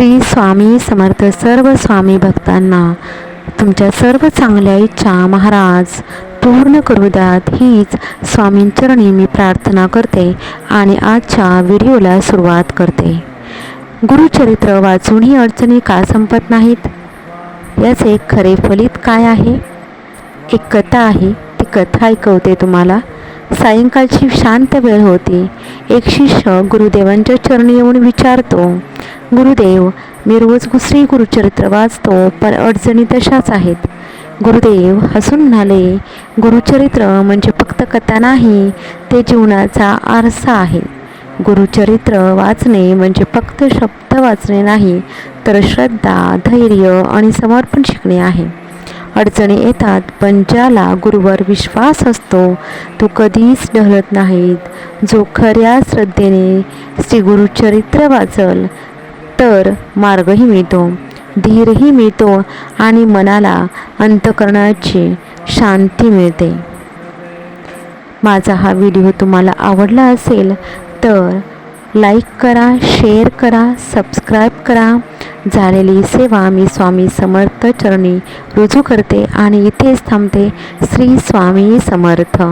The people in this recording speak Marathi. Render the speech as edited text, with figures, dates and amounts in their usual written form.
श्री स्वामी समर्थ. सर्व स्वामी भक्तांना तुमच्या सर्व चांगल्या इच्छा महाराज पूर्ण करू द्यात हीच स्वामींचरणी मी प्रार्थना करते आणि आजच्या व्हिडिओला सुरुवात करते. गुरुचरित्र वाचूनही अडचणी का संपत नाहीत? याचे खरे फलित काय आहे? एक कथा आहे, ती कथा ऐकवते तुम्हाला. सायंकाळची शांत वेळ होती. एक शिष्य गुरुदेवांच्या चरणी येऊन विचारतो, गुरुदेव, मी रोज श्री गुरुचरित्र वाचतो, पण अडचणी तशाच आहेत. गुरुदेव हसून म्हणाले, गुरुचरित्र म्हणजे फक्त कथा नाही, ते जीवनाचा आरसा आहे. गुरुचरित्र वाचणे म्हणजे फक्त शब्द वाचणे नाही, तर श्रद्धा, धैर्य आणि समर्पण शिकणे आहे. अडचणी येतात, पण ज्याला गुरुवर विश्वास असतो तो कधीच ढळत नाहीत. जो खऱ्या श्रद्धेने श्री गुरुचरित्र वाचल तर मार्गही मिळतो, धीरही मिळतो आणि मनाला अंतःकरणाची शांती मिळते. माझा हा व्हिडिओ तुम्हाला आवडला असेल तर लाईक करा, शेअर करा, सबस्क्राईब करा. झालेली सेवा मी स्वामी समर्थ चरणी रुजू करते आणि इथेच थांबते. श्री स्वामी समर्थ.